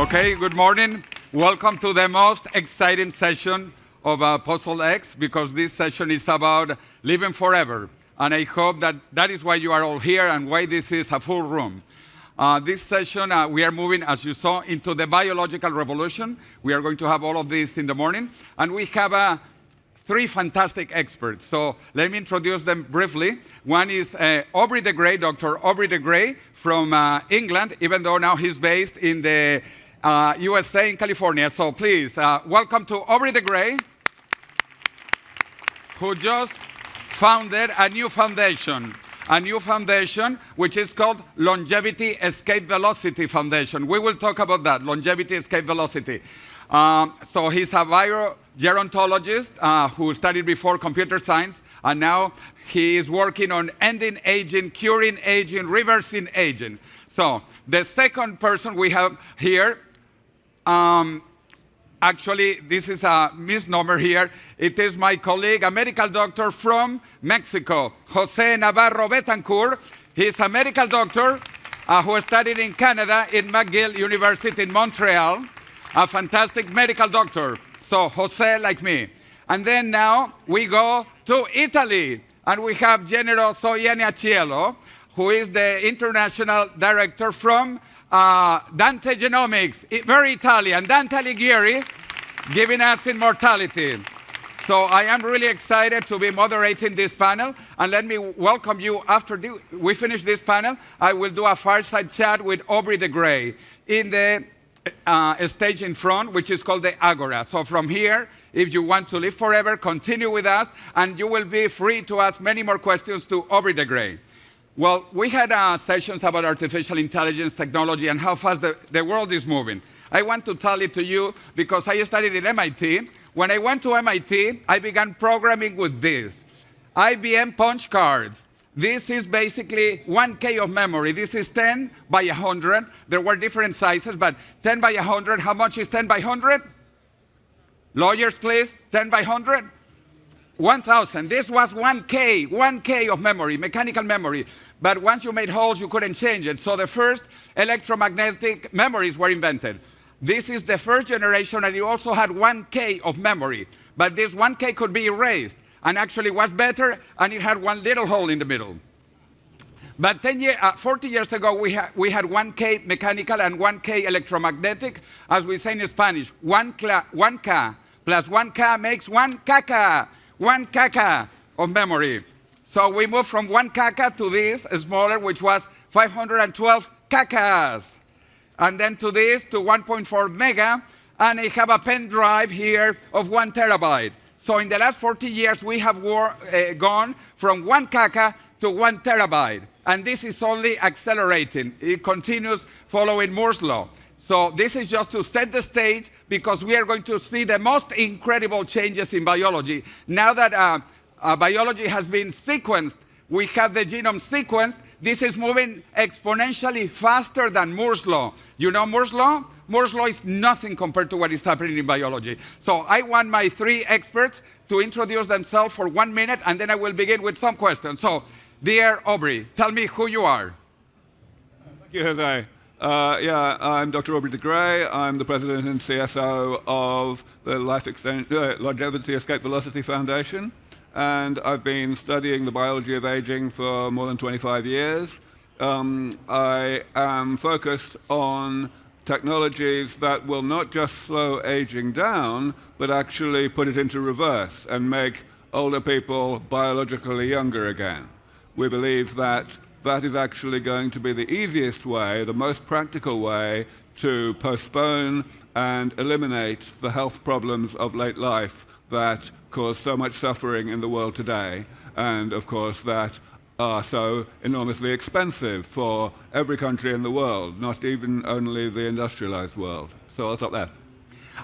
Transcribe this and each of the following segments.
Okay, good morning. Welcome to the most exciting session of Puzzle X, because this session is about living forever. And I hope that is why you are all here and why this is a full room. This session, we are moving, as you saw, into the biological revolution. We are going to have all of this in the morning. And we have three fantastic experts. So let me introduce them briefly. One is Aubrey de Grey, Dr. Aubrey de Grey from England, even though now he's based in the USA in California. So please, welcome to Aubrey de Grey, who just founded a new foundation which is called Longevity Escape Velocity Foundation. We will talk about that, Longevity Escape Velocity. So he's a biogerontologist who studied before computer science, and now he is working on ending aging, curing aging, reversing aging. So the second person we have here, actually, this is a misnomer here. It is my colleague, a medical doctor from Mexico, José Navarro Betancourt. He's a medical doctor who studied in Canada in McGill University in Montreal. A fantastic medical doctor. So José, like me. And then now we go to Italy, and we have Generoso Ianniciello, who is the international director from Dante Genomics, very Italian, Dante Alighieri, giving us immortality. So I am really excited to be moderating this panel, and let me welcome you. After we finish this panel, I will do a fireside chat with Aubrey de Grey in the stage in front, which is called the Agora. So from here, if you want to live forever, continue with us, and you will be free to ask many more questions to Aubrey de Grey. Well, we had sessions about artificial intelligence technology and how fast the world is moving. I want to tell it to you because I studied at MIT. When I went to MIT, I began programming with this. IBM punch cards. This is basically 1K of memory. This is 10 by 100. There were different sizes, but 10 by 100, how much is 10 by 100? Lawyers, please, 10 by 100? 1,000. This was 1K of memory, mechanical memory. But once you made holes, you couldn't change it. So the first electromagnetic memories were invented. This is the first generation, and you also had 1K of memory. But this 1K could be erased, and actually was better, and it had one little hole in the middle. But 40 years ago, we had 1K mechanical and 1K electromagnetic. As we say in Spanish, 1K plus 1K makes 1 caca. 1 caca of memory. So we moved from 1 caca to this, smaller, which was 512 cacas. And then to this, to 1.4 mega, and I have a pen drive here of 1 terabyte. So in the last 40 years, we have gone from 1 caca to 1 terabyte. And this is only accelerating. It continues following Moore's law. So this is just to set the stage, because we are going to see the most incredible changes in biology. Now that biology has been sequenced, we have the genome sequenced. This is moving exponentially faster than Moore's law. You know Moore's law? Moore's law is nothing compared to what is happening in biology. So I want my three experts to introduce themselves for 1 minute, and then I will begin with some questions. So, dear Aubrey, tell me who you are. Thank you, Jose. I'm Dr. Aubrey de Grey. I'm the president and CSO of the Longevity Escape Velocity Foundation. And I've been studying the biology of aging for more than 25 years. I am focused on technologies that will not just slow aging down, but actually put it into reverse and make older people biologically younger again. We believe that that is actually going to be the easiest way, the most practical way to postpone and eliminate the health problems of late life that cause so much suffering in the world today, and of course that are so enormously expensive for every country in the world, not even only the industrialized world. So I'll stop there.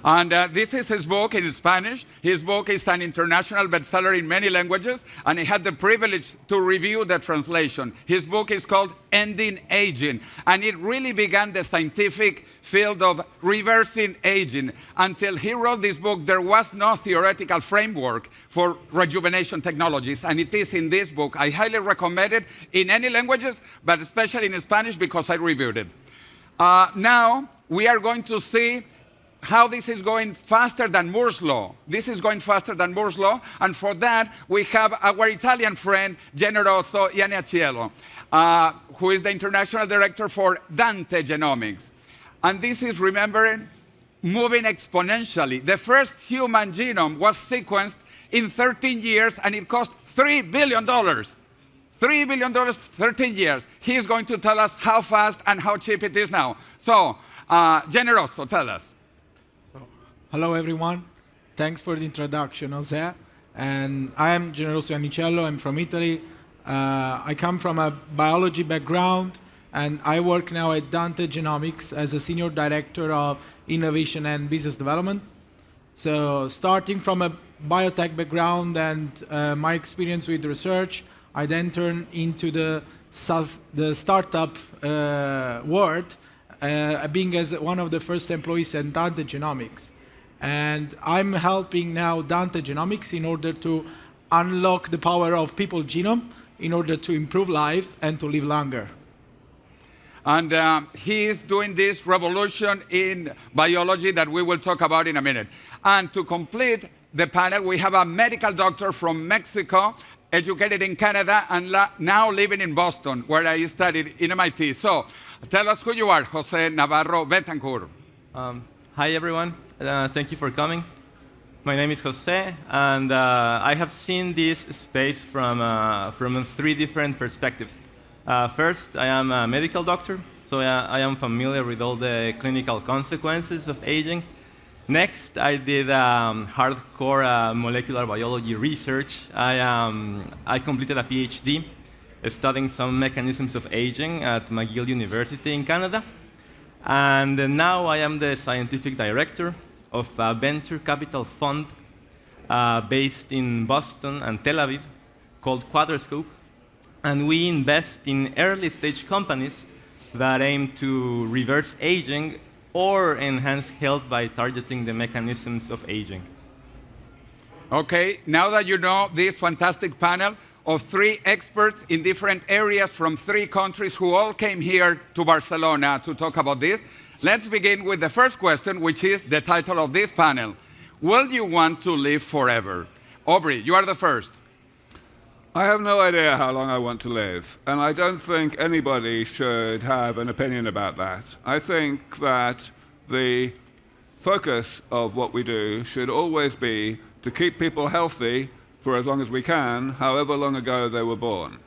And this is his book in Spanish. His book is an international bestseller in many languages, and I had the privilege to review the translation. His book is called Ending Aging, and it really began the scientific field of reversing aging. Until he wrote this book, there was no theoretical framework for rejuvenation technologies, and it is in this book. I highly recommend it in any languages, but especially in Spanish because I reviewed it. Now, we are going to see how this is going faster than Moore's Law. This is going faster than Moore's Law, and for that, we have our Italian friend, Generoso Ianniciello, who is the International Director for Dante Genomics. And this is, remembering, moving exponentially. The first human genome was sequenced in 13 years, and it cost $3 billion. $3 billion, 13 years. He is going to tell us how fast and how cheap it is now. So, Generoso, tell us. Hello, everyone. Thanks for the introduction, José. And I am Generoso Ianniciello. I'm from Italy. I come from a biology background, and I work now at Dante Genomics as a senior director of innovation and business development. So starting from a biotech background and my experience with research, I then turned into the startup world, being as one of the first employees at Dante Genomics. And I'm helping now Dante Genomics in order to unlock the power of people's genome in order to improve life and to live longer. And he is doing this revolution in biology that we will talk about in a minute. And to complete the panel, we have a medical doctor from Mexico, educated in Canada, and now living in Boston, where I studied in MIT. So tell us who you are, José Navarro Betancourt. Hi, everyone. Thank you for coming. My name is José, and I have seen this space from 3 different perspectives. First, I am a medical doctor, so I am familiar with all the clinical consequences of aging. Next, I did hardcore molecular biology research. I completed a PhD studying some mechanisms of aging at McGill University in Canada. And now I am the scientific director of a venture capital fund based in Boston and Tel Aviv called quadraScope. And we invest in early stage companies that aim to reverse aging or enhance health by targeting the mechanisms of aging. Okay, now that you know this fantastic panel of 3 experts in different areas from 3 countries who all came here to Barcelona to talk about this, let's begin with the first question, which is the title of this panel. Will you want to live forever? Aubrey, you are the first. I have no idea how long I want to live, and I don't think anybody should have an opinion about that. I think that the focus of what we do should always be to keep people healthy for as long as we can, however long ago they were born.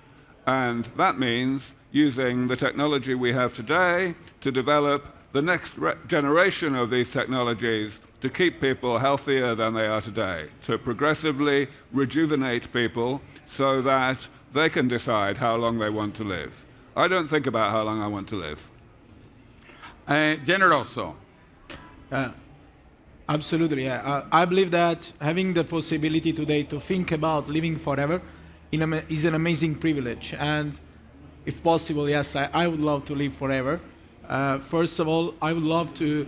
And that means using the technology we have today to develop the next generation of these technologies to keep people healthier than they are today, to progressively rejuvenate people so that they can decide how long they want to live. I don't think about how long I want to live. Generoso. Absolutely, yeah. I believe that having the possibility today to think about living forever is an amazing privilege. And if possible, yes, I would love to live forever. First of all, I would love to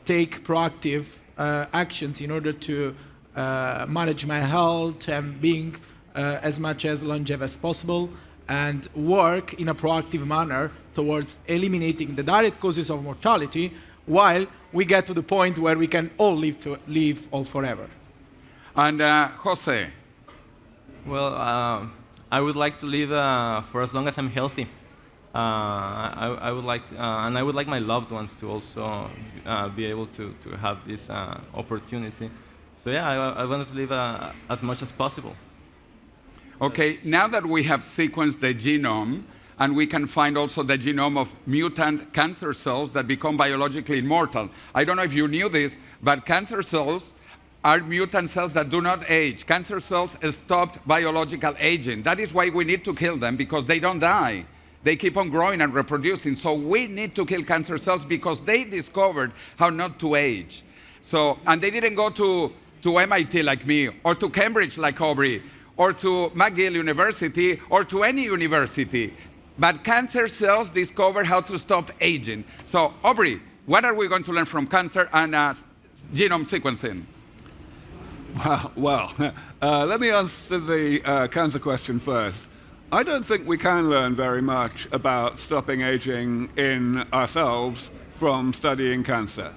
take proactive actions in order to manage my health and being as much as longevous as possible, and work in a proactive manner towards eliminating the direct causes of mortality while we get to the point where we can all live all forever. And José? Well, I would like to live for as long as I'm healthy. I would like, and I would like my loved ones to also be able to have this opportunity. So yeah, I want to live as much as possible. Okay, now that we have sequenced the genome, and we can find also the genome of mutant cancer cells that become biologically immortal. I don't know if you knew this, but cancer cells are mutant cells that do not age. Cancer cells stopped biological aging. That is why we need to kill them, because they don't die. They keep on growing and reproducing. So we need to kill cancer cells because they discovered how not to age. So, and they didn't go to MIT like me, or to Cambridge like Aubrey, or to McGill University, or to any university. But cancer cells discover how to stop aging. So, Aubrey, what are we going to learn from cancer and genome sequencing? Well, let me answer the cancer question first. I don't think we can learn very much about stopping aging in ourselves from studying cancer,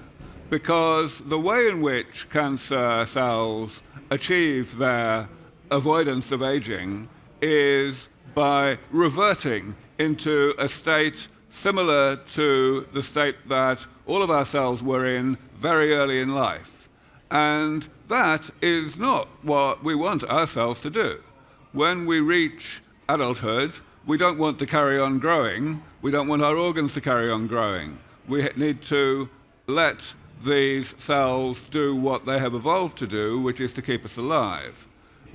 because the way in which cancer cells achieve their avoidance of aging is by reverting into a state similar to the state that all of our cells were in very early in life. And that is not what we want our cells to do. When we reach adulthood, we don't want to carry on growing. We don't want our organs to carry on growing. We need to let these cells do what they have evolved to do, which is to keep us alive.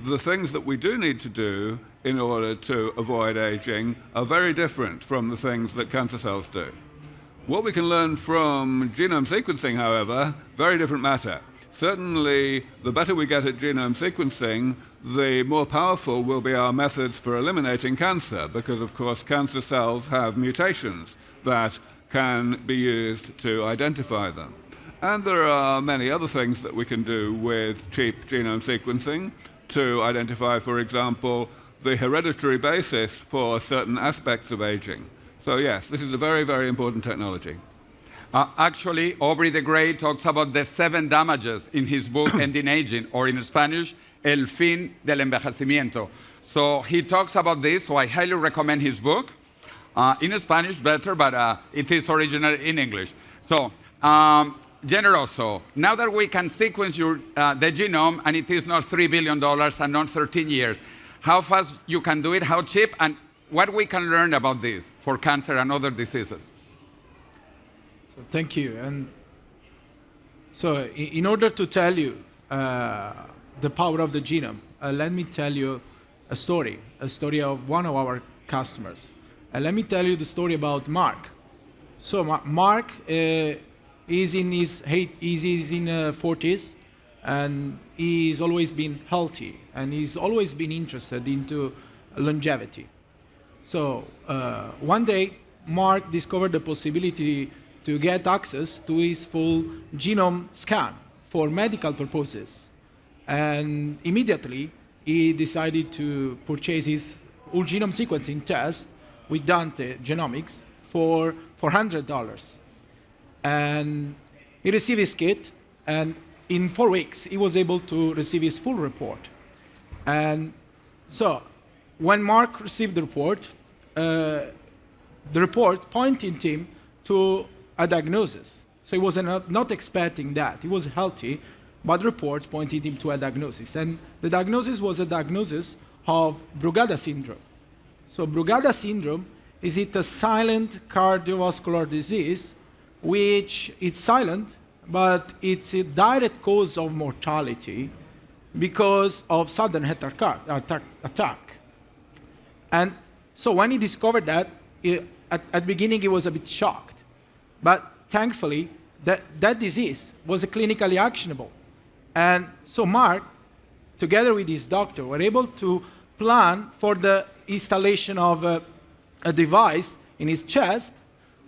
The things that we do need to do in order to avoid aging are very different from the things that cancer cells do. What we can learn from genome sequencing, however, very different matter. Certainly, the better we get at genome sequencing, the more powerful will be our methods for eliminating cancer, because, of course, cancer cells have mutations that can be used to identify them. And there are many other things that we can do with cheap genome sequencing to identify, for example, the hereditary basis for certain aspects of aging. So yes, this is a very, very important technology. Actually, Aubrey de Grey talks about the 7 damages in his book, Ending Aging, or in Spanish, El fin del envejecimiento. So he talks about this, so I highly recommend his book. In Spanish, better, but it is original in English. So, Generoso, now that we can sequence the genome, and it is not $3 billion and not 13 years, how fast you can do it, how cheap, and what we can learn about this for cancer and other diseases? So thank you. And so in order to tell you the power of the genome, let me tell you a story of one of our customers. Let me tell you the story about Mark. So Mark is in his 40s, and he's always been healthy, and he's always been interested into longevity. So one day, Mark discovered the possibility to get access to his full genome scan for medical purposes. And immediately, he decided to purchase his whole genome sequencing test with Dante Genomics for $400. And he received his kit, and in 4 weeks, he was able to receive his full report. And so when Mark received the report pointed him to a diagnosis. So he was not expecting that. He was healthy, but the report pointed him to a diagnosis. And the diagnosis was a diagnosis of Brugada syndrome. So Brugada syndrome is a silent cardiovascular disease, which is silent, but it's a direct cause of mortality because of sudden heart attack. And so when he discovered that, at the beginning he was a bit shocked. But thankfully, that disease was clinically actionable. And so Mark, together with his doctor, were able to plan for the installation of a device in his chest,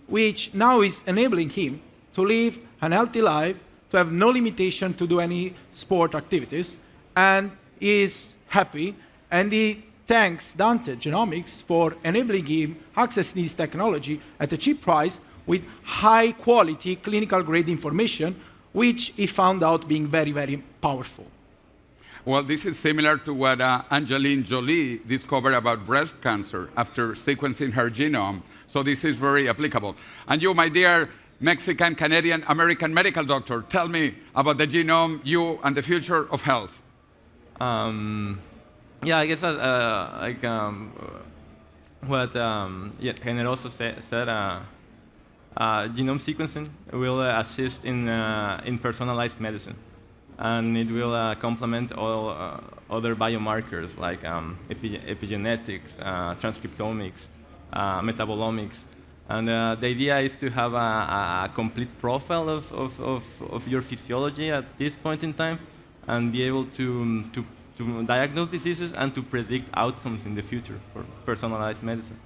which now is enabling him to live a healthy life, to have no limitation to do any sport activities, and he is happy, and he thanks Dante Genomics for enabling him access to this technology at a cheap price with high-quality clinical-grade information, which he found out being very, very powerful. Well, this is similar to what Angelina Jolie discovered about breast cancer after sequencing her genome. So this is very applicable. And you, my dear Mexican, Canadian, American medical doctor, tell me about the genome, you, and the future of health. Yeah, I guess what Generoso said, genome sequencing will assist in personalized medicine. And it will complement all other biomarkers like epigenetics, transcriptomics, metabolomics. And the idea is to have a complete profile of your physiology at this point in time and be able to diagnose diseases and to predict outcomes in the future for personalized medicine,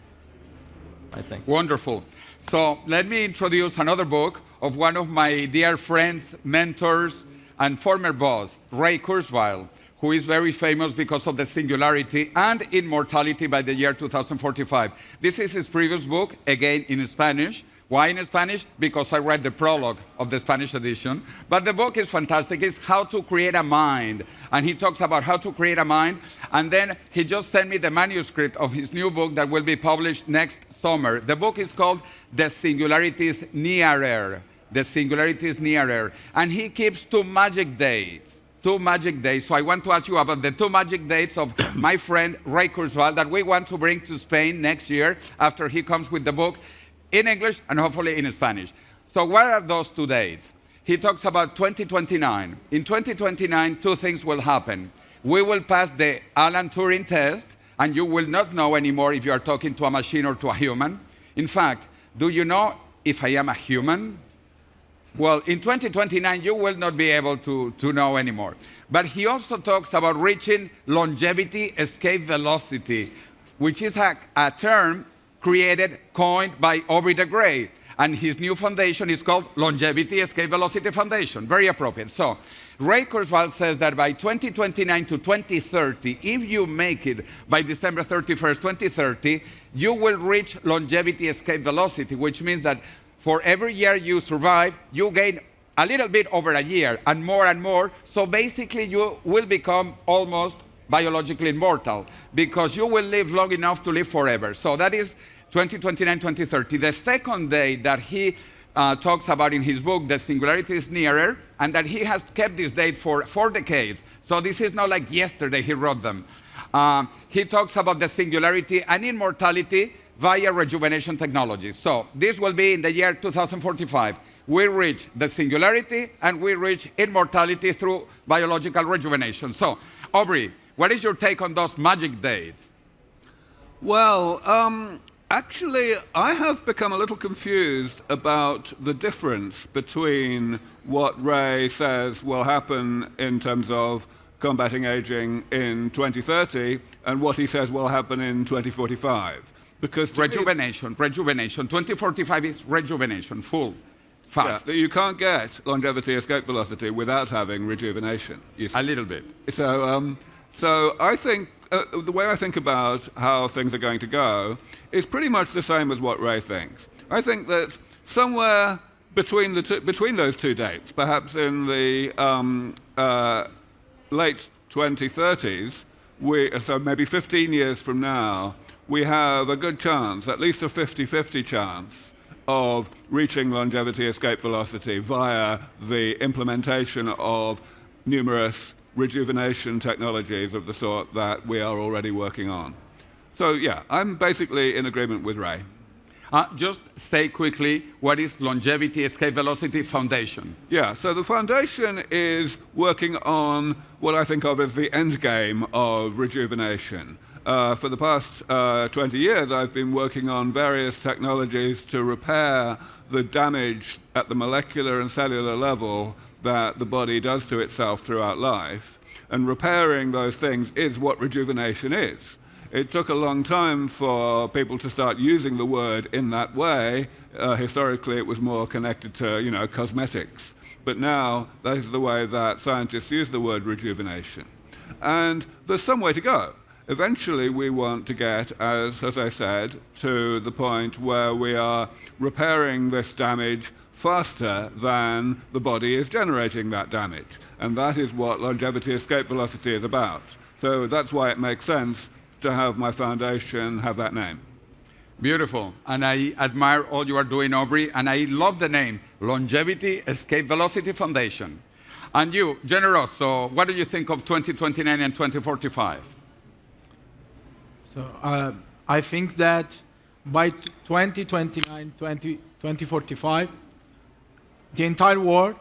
I think. Wonderful. So let me introduce another book of one of my dear friends, mentors, and former boss, Ray Kurzweil, who is very famous because of the singularity and immortality by the year 2045. This is his previous book, again in Spanish, Why in Spanish? Because I read the prologue of the Spanish edition. But the book is fantastic. It's How to Create a Mind. And he talks about how to create a mind. And then he just sent me the manuscript of his new book that will be published next summer. The book is called The Singularity is Nearer. The Singularity is Nearer. And he keeps 2 magic dates. 2 magic dates. So I want to ask you about the 2 magic dates of my friend Ray Kurzweil that we want to bring to Spain next year after he comes with the book in English and hopefully in Spanish. So what are those 2 dates? He talks about 2029. In 2029, 2 things will happen. We will pass the Alan Turing test, and you will not know anymore if you are talking to a machine or to a human. In fact, do you know if I am a human? Well, in 2029, you will not be able to know anymore. But he also talks about reaching longevity escape velocity, which is a term coined by Aubrey de Grey. And his new foundation is called Longevity Escape Velocity Foundation. Very appropriate. So Ray Kurzweil says that by 2029 to 2030, if you make it by December 31st, 2030, you will reach longevity escape velocity, which means that for every year you survive, you gain a little bit over a year and more. So basically, you will become almost biologically immortal because you will live long enough to live forever. So that is 2029, 2030. The second day that he talks about in his book, The Singularity is Nearer, and that he has kept this date for 4 decades. So this is not like yesterday he wrote them. He talks about the singularity and immortality via rejuvenation technologies. So this will be in the year 2045. We reach the singularity and we reach immortality through biological rejuvenation. So, Aubrey, what is your take on those magic dates? Well, actually, I have become a little confused about the difference between what Ray says will happen in terms of combating aging in 2030 and what he says will happen in 2045. Because rejuvenation. 2045 is rejuvenation, full, fast. Yeah, you can't get longevity escape velocity without having rejuvenation. A little bit. So I think the way I think about how things are going to go is pretty much the same as what Ray thinks. I think that somewhere between those 2 dates, perhaps in the late 2030s, so maybe 15 years from now, we have a good chance, at least a 50-50 chance, of reaching longevity escape velocity via the implementation of numerous rejuvenation technologies of the sort that we are already working on. So yeah, I'm basically in agreement with Ray. Just say quickly, what is Longevity Escape Velocity Foundation? Yeah, so the foundation is working on what I think of as the end game of rejuvenation. For the past 20 years, I've been working on various technologies to repair the damage at the molecular and cellular level that the body does to itself throughout life. And repairing those things is what rejuvenation is. It took a long time for people to start using the word in that way. Historically, it was more connected to, cosmetics. But now, that is the way that scientists use the word rejuvenation. And there's some way to go. Eventually, we want to get, as José said, to the point where we are repairing this damage faster than the body is generating that damage. And that is what longevity escape velocity is about. So that's why it makes sense to have my foundation have that name. Beautiful. And I admire all you are doing, Aubrey, and I love the name, Longevity Escape Velocity Foundation. And you, Generoso, what do you think of 2029 and 2045? So I think that by 2029, 2045, the entire world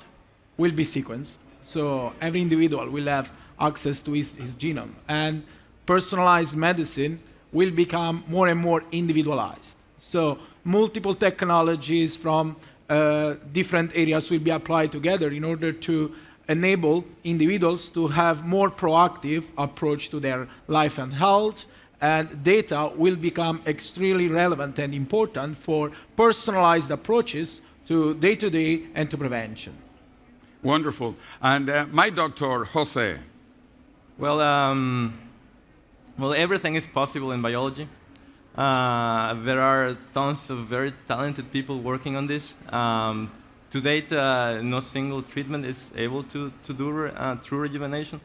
will be sequenced. So every individual will have access to his genome. And personalized medicine will become more and more individualized. So multiple technologies from different areas will be applied together in order to enable individuals to have more proactive approach to their life and health. And data will become extremely relevant and important for personalized approaches to day-to-day and to prevention. Wonderful. And my doctor, José. Well, everything is possible in biology. There are tons of very talented people working on this. To date, no single treatment is able to do true rejuvenation,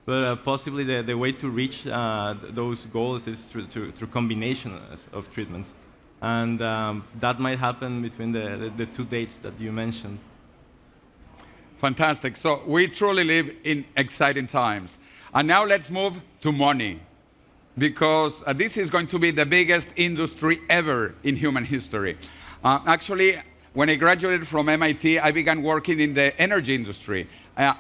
but possibly the way to reach those goals is through combination of treatments. And that might happen between the two dates that you mentioned. Fantastic. So we truly live in exciting times. And now let's move to money, because this is going to be the biggest industry ever in human history. Actually, when I graduated from MIT, I began working in the energy industry,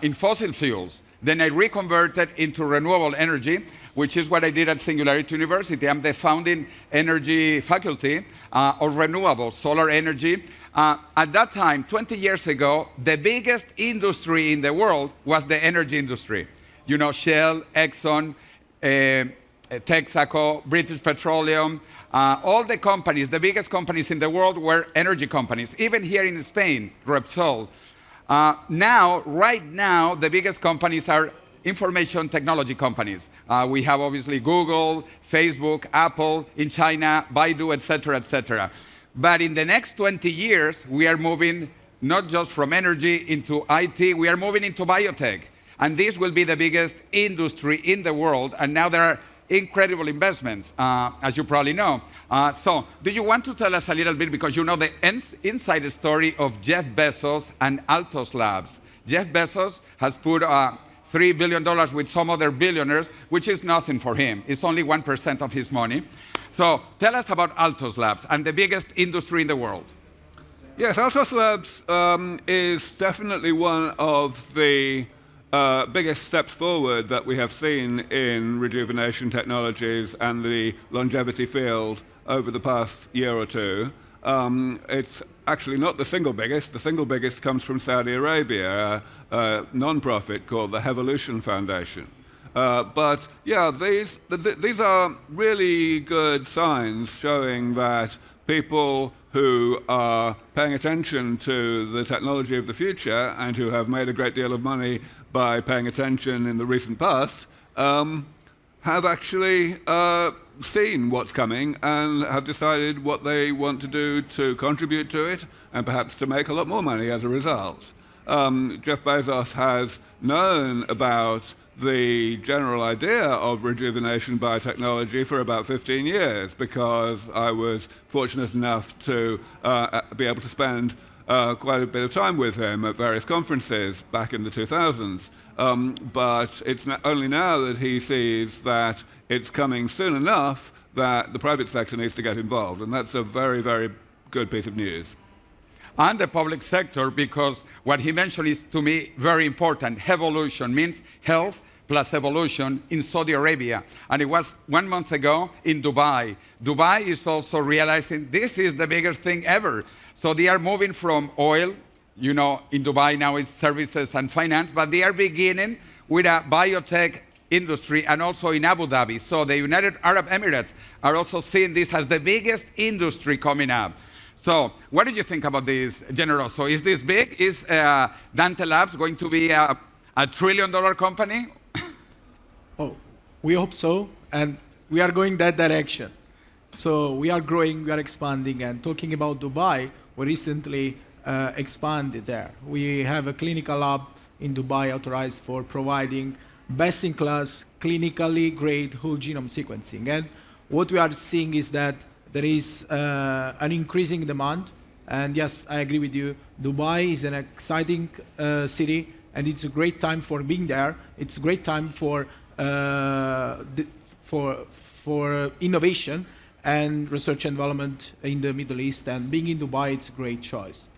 in fossil fuels. Then I reconverted into renewable energy, which is what I did at Singularity University. I'm the founding energy faculty of renewable solar energy. At that time, 20 years ago, the biggest industry in the world was the energy industry. You know, Shell, Exxon, Texaco, British Petroleum, all the companies, the biggest companies in the world were energy companies. Even here in Spain, Repsol. Right now, the biggest companies are information technology companies. We have obviously Google, Facebook, Apple, in China, Baidu, et cetera, et cetera. But in the next 20 years, we are moving not just from energy into IT, we are moving into biotech. And this will be the biggest industry in the world. And now there are incredible investments, as you probably know. So do you want to tell us a little bit, because you know the inside story of Jeff Bezos and Altos Labs. Jeff Bezos has put $3 billion with some other billionaires, which is nothing for him. It's only 1% of his money. So tell us about Altos Labs and the biggest industry in the world. Yes, Altos Labs is definitely one of the biggest steps forward that we have seen in rejuvenation technologies and the longevity field over the past year or two. It's actually not the single biggest. The single biggest comes from Saudi Arabia, a non-profit called the LEV Foundation. But yeah, these are really good signs showing that people who are paying attention to the technology of the future and who have made a great deal of money by paying attention in the recent past have actually seen what's coming and have decided what they want to do to contribute to it and perhaps to make a lot more money as a result. Jeff Bezos has known about the general idea of rejuvenation by technology for about 15 years, because I was fortunate enough to be able to spend quite a bit of time with him at various conferences back in the 2000s. But it's only now that he sees that it's coming soon enough that the private sector needs to get involved. And that's a very, very good piece of news. And the public sector, because what he mentioned is, to me, very important. Evolution means health plus evolution in Saudi Arabia. And it was 1 month ago in Dubai. Dubai is also realizing this is the biggest thing ever. So they are moving from oil, you know, in Dubai now it's services and finance, but they are beginning with a biotech industry and also in Abu Dhabi. So the United Arab Emirates are also seeing this as the biggest industry coming up. So what do you think about this, Generoso? Is this big? Is Dante Labs going to be a $1 trillion company? Oh, we hope so, and we are going that direction. So we are growing, we are expanding, and talking about Dubai, we recently expanded there. We have a clinical lab in Dubai authorized for providing best-in-class, clinically grade whole genome sequencing. And what we are seeing is that there is an increasing demand. And yes, I agree with you. Dubai is an exciting city, and it's a great time for being there. It's a great time for innovation and research and development in the Middle East. And being in Dubai, it's a great choice.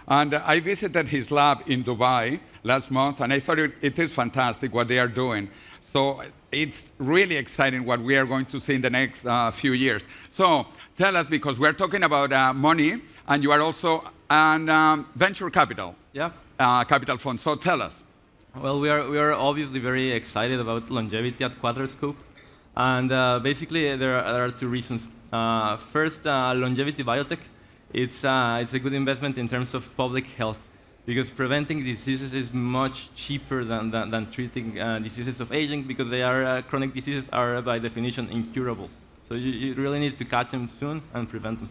And I visited his lab in Dubai last month, and I thought it is fantastic what they are doing. So it's really exciting what we are going to see in the next few years. So tell us, because we're talking about money, and you are also an venture capital capital fund. So tell us. Well, we are obviously very excited about longevity at quadraScope. And basically, there are two reasons. First, longevity biotech. It's a good investment in terms of public health, because preventing diseases is much cheaper than treating diseases of aging, because they are chronic diseases are by definition incurable. So you really need to catch them soon and prevent them.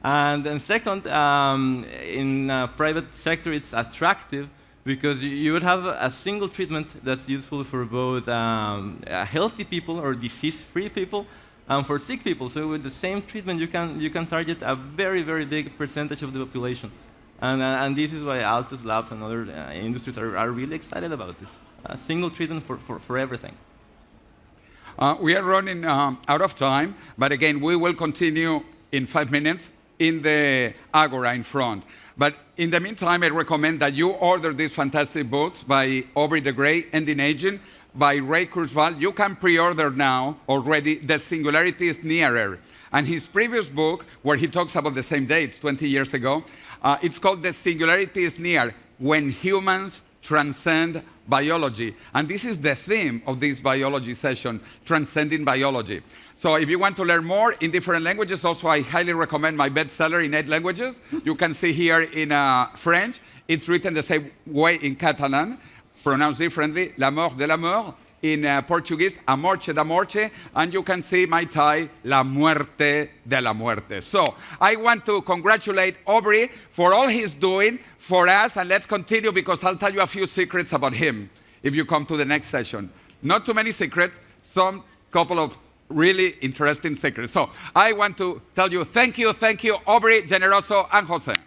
And then second, in private sector, it's attractive because you would have a single treatment that's useful for both healthy people or disease-free people and for sick people. So with the same treatment, you can target a very, very big percentage of the population. And this is why Altus Labs and other industries are really excited about this. A single treatment for everything. We are running out of time, but again, we will continue in 5 minutes in the Agora in front. But in the meantime, I recommend that you order these fantastic books by Aubrey de Grey, Ending Aging, by Ray Kurzweil. You can pre-order now already. The Singularity is Nearer. And his previous book, where he talks about the same dates, 20 years ago, it's called The Singularity is Near, When Humans Transcend Biology. And this is the theme of this biology session, Transcending Biology. So if you want to learn more in different languages, also I highly recommend my bestseller in 8 languages. You can see here in French. It's written the same way in Catalan, pronounced differently, La Mort de la Mort. In Portuguese, A Morte da Morte, and you can see my Thai, La Muerte de la Muerte. So I want to congratulate Aubrey for all he's doing for us, and let's continue because I'll tell you a few secrets about him if you come to the next session. Not too many secrets, some couple of really interesting secrets. So I want to tell you, thank you, Aubrey, Generoso, and José.